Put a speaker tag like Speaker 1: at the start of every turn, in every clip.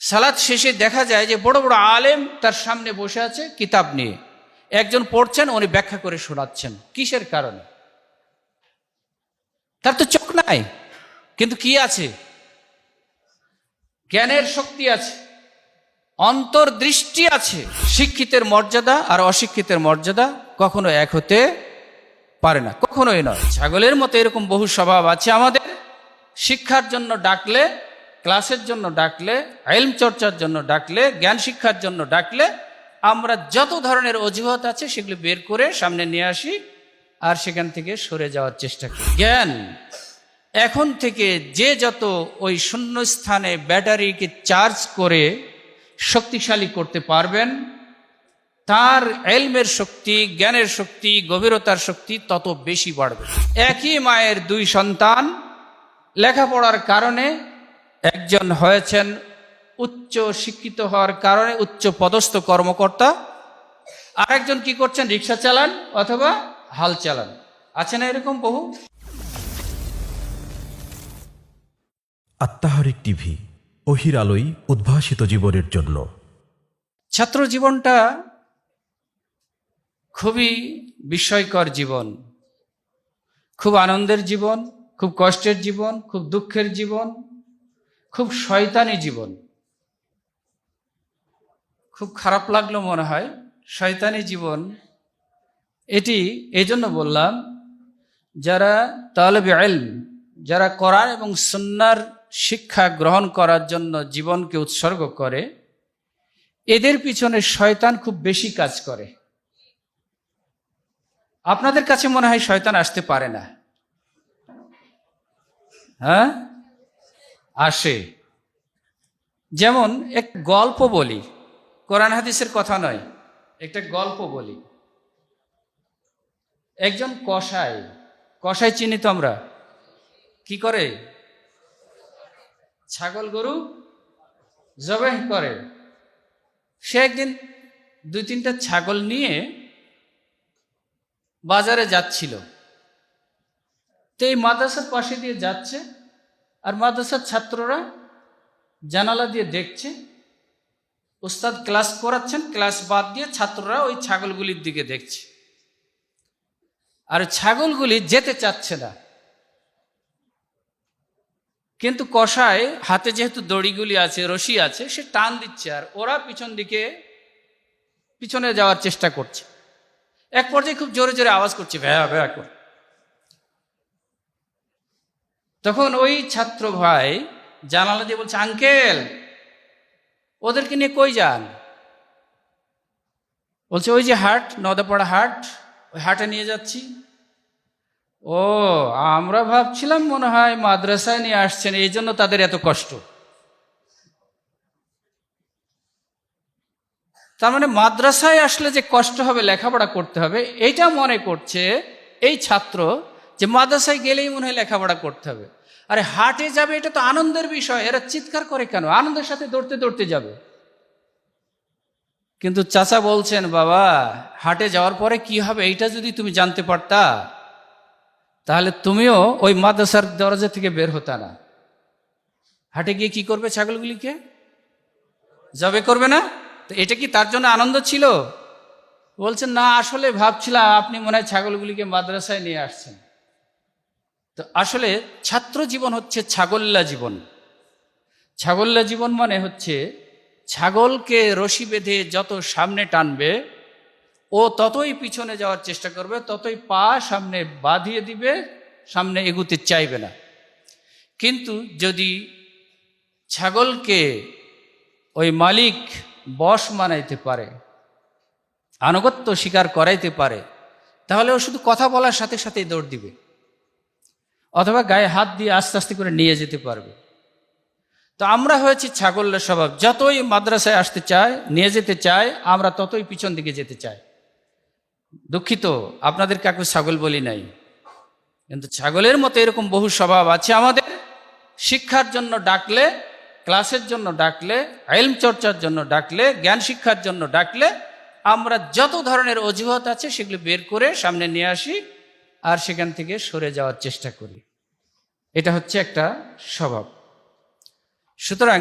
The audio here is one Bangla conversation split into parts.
Speaker 1: সালাত শেষে দেখা যায় যে বড় বড় আলেম তার সামনে বসে আছে কিতাব নিয়ে, একজন পড়ছেন, উনি ব্যাখ্যা করে শোনাচ্ছেন। কিসের কারণে? তার তো চোখ নাই, কিন্তু কি আছে? জ্ঞানের শক্তি আছে, অন্তর্দৃষ্টি আছে। শিক্ষিতের মর্যাদা আর অশিক্ষিতের মর্যাদা কখনো এক হতে পারে না, কখনোই নয়। ছাগলের মতো এরকম বহু স্বভাব আছে আমাদের। শিক্ষার জন্য ডাকলে, ক্লাসের জন্য ডাকলে, ইলম চর্চার জন্য ডাকলে, জ্ঞান শিক্ষার জন্য ডাকলে আমরা যত ধরনের অজুহাত আছে সেগুলো বের করে সামনে নিয়ে আসি আর সেখান থেকে সরে যাওয়ার চেষ্টা করি। জ্ঞান এখন থেকে যে যত ওই শূন্য স্থানে ব্যাটারিকে চার্জ করে শক্তিশালী করতে পারবেন, তার ইলমের শক্তি, জ্ঞানের শক্তি, গভীরতার শক্তি তত বেশি বাড়বে। একই মায়ের দুই সন্তান, লেখাপড়ার কারণে একজন হয়েছেন উচ্চ শিক্ষিত হওয়ার কারণে উচ্চ পদস্থ কর্মকর্তা, আর একজন কি করছেন? রিক্সা চালান অথবা হাল চালান। আছে না এরকম বহু?
Speaker 2: আত্মাহারিক টিভি, ওহির আলোয় উদ্ভাসিত জীবনের জন্য।
Speaker 1: ছাত্র জীবনটা খুবই বিস্ময়কর জীবন, খুব আনন্দের জীবন, খুব কষ্টের জীবন, খুব দুঃখের জীবন, খুব শয়তানি জীবন। খুব খারাপ লাগলো মনে হয়, শয়তানি জীবন। এটি এজন্য বললাম, যারা তালেবে ইলম, যারা কোরআন এবং সুন্নাহর শিক্ষা গ্রহণ করার জন্য জীবনকে উৎসর্গ করে, এদের পিছনে শয়তান খুব বেশি কাজ করে। আপনাদের কাছে মনে হয় শয়তান আসতে পারে না? হ্যাঁ, আসে। যেমন এক গল্প বলি, কোরআন হাদিসের কথা নয়, একটা গল্প বলি। একজন কসাই চিনি তো আমরা, কি করে? ছাগল গরু জবাই করে। সে একদিন 2-3টা ছাগল নিয়ে বাজারে যাচ্ছিল। তো এই মাদ্রাসার পাশে দিয়ে যাচ্ছে, আর মাদ্রাসার ছাত্ররা জানালা দিয়ে দেখছে উস্তাদ ক্লাস করাচ্ছেন, ক্লাস বাদ দিয়ে ছাত্ররা ওই ছাগলগুলির দিকে দেখছে, আর ছাগলগুলি যেতে চাচ্ছে না। কিন্তু কসাই হাতে যেহেতু দড়িগুলি আছে, রশি আছে, সে টান দিচ্ছে, আর ওরা পিছনে যাওয়ার চেষ্টা করছে। এক পর্যায়ে খুব জোরে জোরে আওয়াজ করছে, ভ্যা ভ্যা করে। তখন ওই ছাত্র ভাই জানালা দিয়ে বলছে, আঙ্কেল ওদেরকে নিয়ে কই যান? বলছে, ওই যে হাট, নদাপাড়া হাট, ওই হাটে নিয়ে যাচ্ছি। ও, আমরা ভাবছিলাম মনে হয় মাদ্রাসায় নিয়ে আসছেন, এই জন্য তাদের এত কষ্ট। তার মানে মাদ্রাসায় আসলে যে কষ্ট হবে, লেখাপড়া করতে হবে, এইটা মনে করছে এই ছাত্র যে মাদ্রাসায় গেলেই মনে হয় লেখাপড়া করতে হবে। আরে হাটে যাবে, এটা তো আনন্দের বিষয়, এরা চিৎকার করে কেন? আনন্দের সাথে দৌড়তে দৌড়তে যাবে। কিন্তু চাচা বলছেন, বাবা হাটে যাওয়ার পরে কি হবে এইটা যদি তুমি জানতে পারতা, তাহলে তুমিও ওই মাদ্রাসার দরজা থেকে বের হতা না। হাটে গিয়ে কি করবে? ছাগলগুলিকে জবে করবে না? তো এটা কি তার জন্য আনন্দ ছিল? বলছেন, না, আসলে ভাবছিলাম আপনি মনে হয় ছাগলগুলিকে মাদ্রাসায় নিয়ে আসছেন। তো আসলে ছাত্র জীবন হচ্ছে ছাগল্লা জীবন। ছাগল্লা জীবন মানে হচ্ছে ছাগলকে রশি বেঁধে যত সামনে টানবে, ও ততই পিছনে যাওয়ার চেষ্টা করবে, ততই পা সামনে বাঁধিয়ে দিবে, সামনে এগুতে চাইবে না। কিন্তু যদি ছাগলকে ওই মালিক বশ মানাইতে পারে, আনুগত্য স্বীকার করাইতে পারে, তাহলে ও শুধু কথা বলার সাথে সাথেই দৌড় দিবে, অথবা গায়ে হাত দিয়ে আস্তে আস্তে করে নিয়ে যেতে পারবে। তো আমরা হয়েছি ছাগলের স্বভাব, যতই মাদ্রাসায় আসতে চায়, নিয়ে যেতে চায়, আমরা ততই পিছন দিকে যেতে চাই। দুঃখিত, আপনাদের কাউকে ছাগল বলি নাই, কিন্তু ছাগলের মতো এরকম বহু স্বভাব আছে আমাদের। শিক্ষার জন্য ডাকলে, ক্লাসের জন্য ডাকলে, ইলম চর্চার জন্য ডাকলে, জ্ঞান শিক্ষার জন্য ডাকলে আমরা যত ধরনের অজুহাত আছে সেগুলো বের করে সামনে নিয়ে আসি আর সেখান থেকে সরে যাওয়ার চেষ্টা করি। এটা হচ্ছে একটা স্বভাব। সুতরাং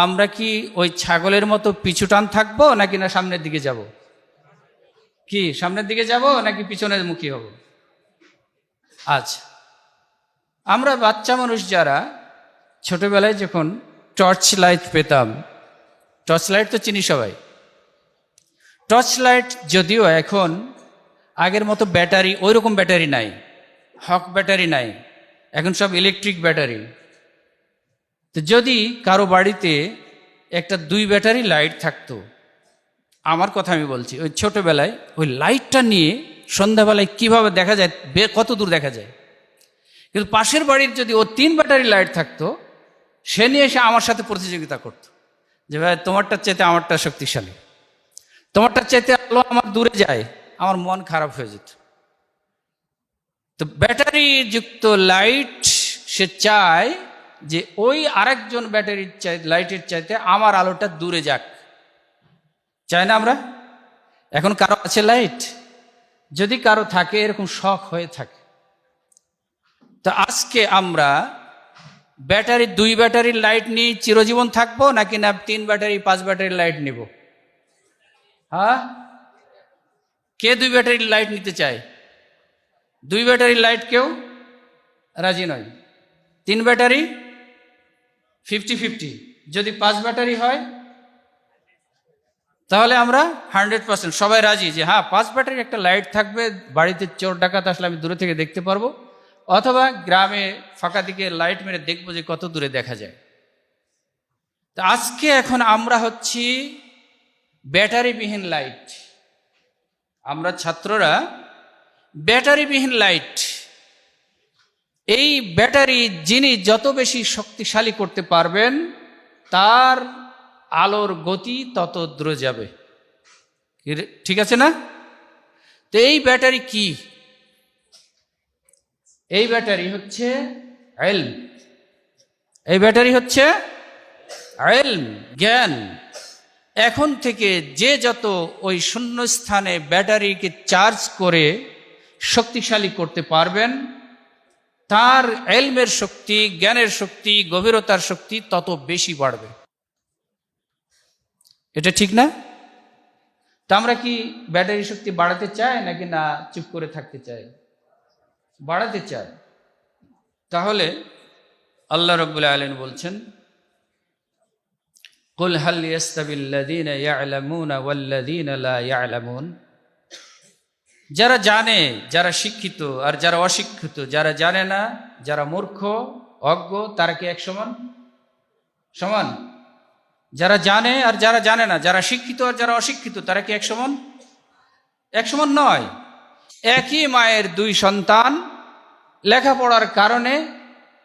Speaker 1: আমরা কি ওই ছাগলের মতো পিছু টান থাকবো নাকি না সামনের দিকে যাব? কি সামনের দিকে যাব নাকি পিছনের মুখী হব? আচ্ছা, আমরা বাচ্চা মানুষ যারা ছোটবেলায় যখন টর্চ লাইট পেতাম, টর্চ লাইট তো চিনি সবাই, টর্চ লাইট যদিও এখন আগের মতো ব্যাটারি, ওই রকম ব্যাটারি নাই, হক ব্যাটারি নাই, এখন সব ইলেকট্রিক ব্যাটারি। তো যদি কারো বাড়িতে একটা 2 ব্যাটারি লাইট থাকতো, আমার কথা আমি বলছি, ওই ছোটবেলায় ওই লাইটটা নিয়ে সন্ধ্যাবেলায় কিভাবে দেখা যায়, কত দূর দেখা যায়। কিন্তু পাশের বাড়ির যদি ও 3 ব্যাটারি লাইট থাকতো, সে নিয়ে এসে আমার সাথে প্রতিযোগিতা করত যে ভাই তোমারটার চাইতে আমারটা শক্তিশালী, তোমারটার চাইতে আলো আমার দূরে যায়, আমার মন খারাপ হয়ে যেত। তো ব্যাটারি যুক্ত লাইট সে চায় যে ওই আরেকজন ব্যাটারির লাইটের চাইতে আমার আলোটা দূরে যাক, চাই না আমরা? এখন কারো আছে লাইট? যদি কারো থাকে, এরকম শখ হয়ে থাকে। তো আজকে আমরা ব্যাটারি 2 ব্যাটারির লাইট নিয়ে চিরজীবন থাকবো নাকি না 3 ব্যাটারি 5 ব্যাটারির লাইট নিব? হ্যাঁ, কে 2 ব্যাটারির লাইট নিতে চায়? 2 ব্যাটারির লাইট কেউ রাজি নয়। 3 ব্যাটারি 50-50, যদি 5 ব্যাটারি হয় তাহলে আমরা 100% সবাই রাজি যে হ্যাঁ 5 ব্যাটারির একটা লাইট থাকবে, বাড়িতে চোর ডাকাত আসলে আমি দূরে থেকে দেখতে পারবো, অথবা গ্রামে ফাঁকা দিকে লাইট মেরে দেখবো যে কত দূরে দেখা যায়। তো আজকে এখন আমরা হচ্ছি ব্যাটারিবিহীন লাইট, আমরা ছাত্ররা ব্যাটারিবিহীন লাইট। এই ব্যাটারি যিনি যত বেশি শক্তিশালী করতে পারবেন, তার আলোর গতি তত দূরে যাবে, ঠিক আছে না? তো এই ব্যাটারি কি? এই ব্যাটারি হচ্ছে ইলম, এই ব্যাটারি হচ্ছে ইলম, জ্ঞান। এখন থেকে যে যত ওই শূন্যস্থানে ব্যাটারিকে চার্জ করে শক্তিশালী করতে পারবেন, তার ইলমের শক্তি, জ্ঞানের শক্তি, গভীরতার শক্তি তত বেশি বাড়বে। এটা ঠিক না? তা আমরা কি ব্যাটারি শক্তি বাড়াতে চাই নাকি না চুপ করে থাকতে চাই? বাড়াতে চাই। তাহলে আল্লাহ রাব্বুল আলামিন বলছেন, কুল হাল ইয়াস্তাবিল্লাযীনা ইয়া'লামুনা ওয়াল্লাযীনা লা ইয়া'লামুন, যারা জানে, যারা শিক্ষিত আর যারা অশিক্ষিত, যারা জানে না, যারা মূর্খ অজ্ঞ, তারা কি এক সমান? সমান? যারা জানে আর যারা জানে না, যারা শিক্ষিত আর যারা অশিক্ষিত, তারা কি এক সমান? এক সমান নয়। একই মায়ের 2 সন্তান, লেখাপড়ার কারণে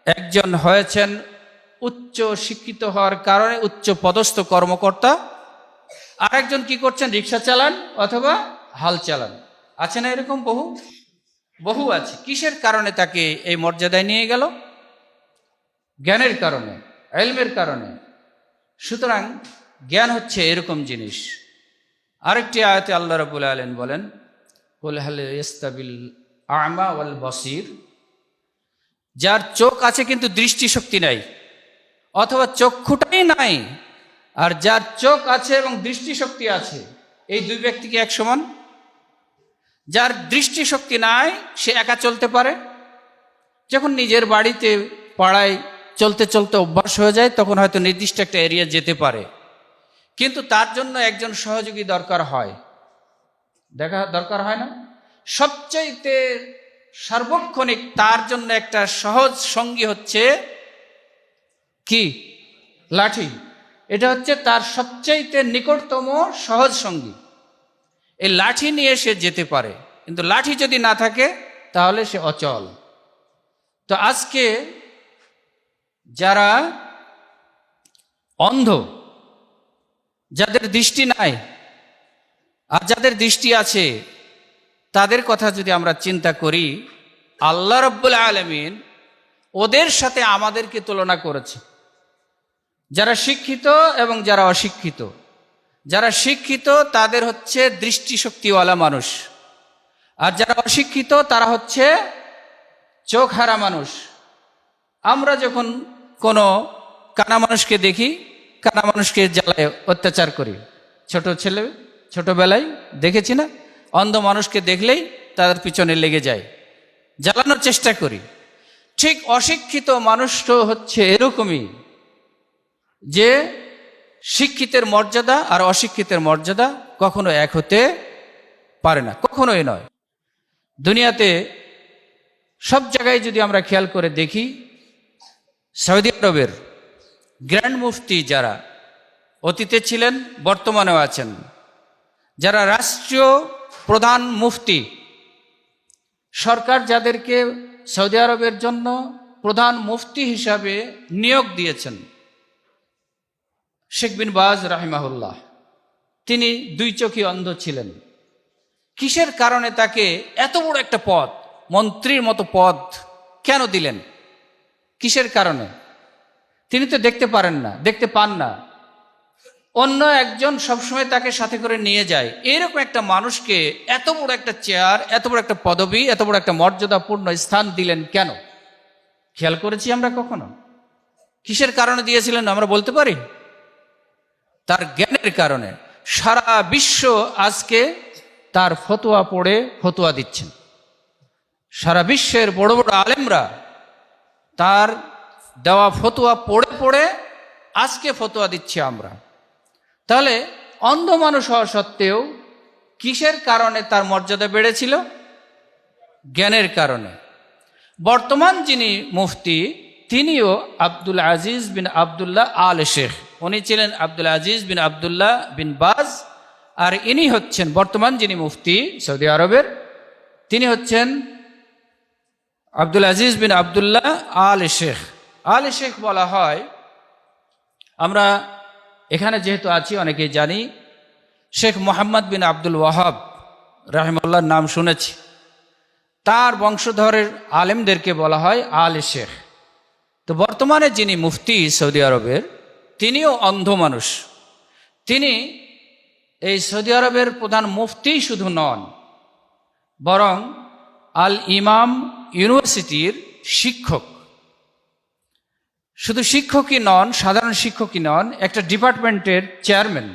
Speaker 1: একজন হয়েছেন উচ্চ শিক্ষিত হওয়ার কারণে উচ্চ পদস্থ কর্মকর্তা, আরেকজন কি করছেন? রিক্সা চালান অথবা হাল চালান। আছে না এরকম? বহু আছে। কিসের কারণে তাকে এই মর্যাদায় নিয়ে গেল? জ্ঞানের কারণে, ইলমের কারণে। সুতরাং জ্ঞান হচ্ছে এরকম জিনিস। আরেকটি আয়াতে আল্লাহ রাব্বুল আলামিন বলেন, কুল হাল ইয়াস্তাবিল আ'মা ওয়াল বাসীর, যার চোখ আছে কিন্তু দৃষ্টিশক্তি নাই, অথবা চক্ষুটাই নাই, আর যার চোখ আছে এবং দৃষ্টিশক্তি আছে, এই 2 ব্যক্তি কি এক সমান? যার দৃষ্টিশক্তি নাই সে একা চলতে পারে, যখন নিজের বাড়িতে পাড়ায় চলতে চলতে অভ্যাস হয়ে যায় তখন হয়তো নির্দিষ্ট একটা এরিয়া যেতে পারে, কিন্তু তার জন্য একজন সহযোগী দরকার হয়, দরকার হয় না? সবচাইতে সার্বক্ষণিক তার জন্য একটা সহজ সঙ্গী হচ্ছে কি? লাঠি। এটা হচ্ছে তার সবচাইতে নিকটতম সহজ সঙ্গী। এই লাঠি নিয়ে সে যেতে পারে, কিন্তু লাঠি যদি না থাকে তাহলে সে অচল। তো আজকে যারা অন্ধ, যাদের দৃষ্টি নাই আর যাদের দৃষ্টি আছে, তাদের কথা যদি আমরা চিন্তা করি, আল্লাহ রাব্বুল আলামিন ওদের সাথে আমাদেরকে তুলনা করেছে। যারা শিক্ষিত এবং যারা অশিক্ষিত, যারা শিক্ষিত তাদের হচ্ছে দৃষ্টিশক্তিওয়ালা মানুষ, আর যারা অশিক্ষিত তারা হচ্ছে চোখহারা মানুষ। আমরা যখন কোনো কানা মানুষকে দেখি, কানা মানুষকে জ্বালায় অত্যাচার করি, ছোটবেলায় দেখেছি না, অন্ধ মানুষকে দেখলেই তাদের পিছনে লেগে যায়, জ্বালানোর চেষ্টা করি। ঠিক অশিক্ষিত মানুষও হচ্ছে এরকমই, যে শিক্ষিতের মর্যাদা আর অশিক্ষিতের মর্যাদা কখনো এক হতে পারে না, কখনোই নয়। দুনিয়াতে সব জায়গায় যদি আমরা খেয়াল করে দেখি, সৌদি আরবের গ্র্যান্ড মুফতি যারা অতীতে ছিলেন, বর্তমানেও আছেন, যারা রাষ্ট্রীয় প্রধান মুফতি, সরকার যাদেরকে সৌদি আরবের জন্য প্রধান মুফতি হিসাবে নিয়োগ দিয়েছেন, শেখ বিন বাজ রাহিমাহুল্লাহ, তিনি দুই চোখে অন্ধ ছিলেন। কিসের কারণে তাকে এত বড় একটা পদ, মন্ত্রীর মতো পদ কেন দিলেন? কিসের কারণে? তিনি তো দেখতে পারেন না, দেখতে পান না, অন্য একজন সবসময় তাকে সাথে করে নিয়ে যায়। এরকম একটা মানুষকে এত বড় একটা চেয়ার, এত বড় একটা পদবি, এত বড় একটা মর্যাদাপূর্ণ স্থান দিলেন কেন? খেয়াল করেছি আমরা কখনো? কিসের কারণে দিয়েছিলেন আমরা বলতে পারি? তার জ্ঞানের কারণে। সারা বিশ্ব আজকে তার ফতোয়া পড়ে ফতোয়া দিচ্ছেন। সারা বিশ্বের বড় বড় আলেমরা তার দেওয়া ফতোয়া পড়ে পড়ে আজকে ফতোয়া দিচ্ছি আমরা। তাহলে অন্ধ মানুষ হওয়া সত্ত্বেও কিসের কারণে তার মর্যাদা বেড়েছিল? জ্ঞানের কারণে। বর্তমান যিনি মুফতি, তিনিও আব্দুল আজিজ বিন আবদুল্লাহ আল শেখ। উনি ছিলেন আব্দুল আজিজ বিন আবদুল্লাহ বিন বাজ, আর ইনি হচ্ছেন বর্তমান যিনি মুফতি সৌদি আরবের, তিনি হচ্ছেন আব্দুল আজিজ বিন আবদুল্লাহ আল শেখ। আল শেখ বলা হয়, আমরা এখানে যেহেতু আছি অনেকেই জানি, শেখ মোহাম্মদ বিন আব্দুল ওয়াহাব রাহিমাহুল্লাহর নাম শুনেছি। তার বংশধরের আলেমদেরকে বলা হয় আল শেখ। তো বর্তমানে যিনি মুফতি সৌদি আরবের, তিনিও অন্ধ মানুষ। তিনি এই সৌদি আরবের প্রধান মুফতি শুধু নন, বরং আল ইমাম ইউনিভার্সিটির শিক্ষক। শুধু শিক্ষকই নন, সাধারণ শিক্ষকই নন, একটা ডিপার্টমেন্টের চেয়ারম্যান।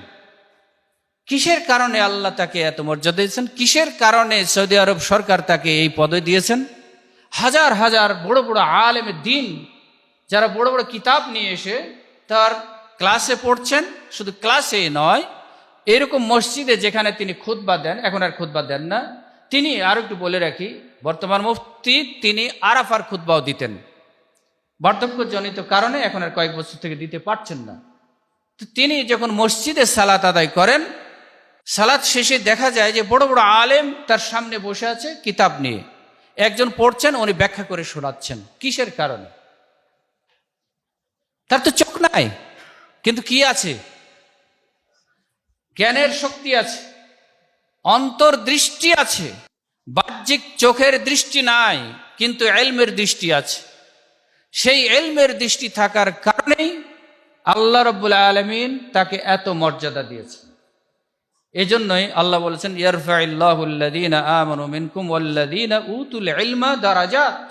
Speaker 1: কিসের কারণে আল্লাহ তাকে এত মর্যাদা দিয়েছেন? কিসের কারণে সৌদি আরব সরকার তাকে এই পদে দিয়েছেন? হাজার হাজার বড় বড় আলেমে দ্বীন, যারা বড় বড় কিতাব নিয়ে এসে তার ক্লাসে পড়ছেন। শুধু ক্লাসে নয়, এরকম মসজিদে যেখানে তিনি খুতবা দেন, এখন আর খুতবা দেন না। তিনি, আর একটু বলে রাখি, বর্তমান মুফতি, তিনি আরাফার খুতবাও দিতেন। বার্ধক্যজনিত কারণে এখন আর কয়েক বছর থেকে দিতে পারছেন না। তো তিনি যখন মসজিদে সালাত আদায় করেন, সালাত শেষে দেখা যায় যে বড় বড় আলেম তার সামনে বসে আছে কিতাব নিয়ে, একজন পড়ছেন, উনি ব্যাখ্যা করে শোনাচ্ছেন। কিসের কারণে? তার তো চোখ নাই, কিন্তু কি আছে? জ্ঞানের শক্তি আছে, অন্তর্দৃষ্টি আছে। বাহ্যিক চোখের দৃষ্টি নাই, কিন্তু ইলমের দৃষ্টি আছে। সেই ইলমের দৃষ্টি থাকার কারণেই আল্লাহ রাব্বুল আলামিন তাকে এত মর্যাদা দিয়েছেন। এজন্যই আল্লাহ বলেছেন, ইয়ারফাইল্লাহুল্লাযীনা আমানু মিনকুম ওয়াল্লাযীনা উতুল ইলমা দারাজাত।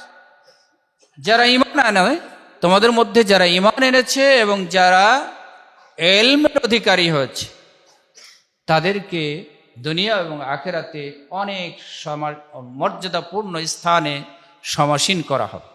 Speaker 1: যারা ঈমান আনে, তোমাদের মধ্যে যারা ঈমান এনেছে এবং যারা ইলমের অধিকারী হয়েছে, তাদেরকে দুনিয়া এবং আখিরাতে অনেক মর্যাদাপূর্ণ স্থানে সমাসীন করা হবে।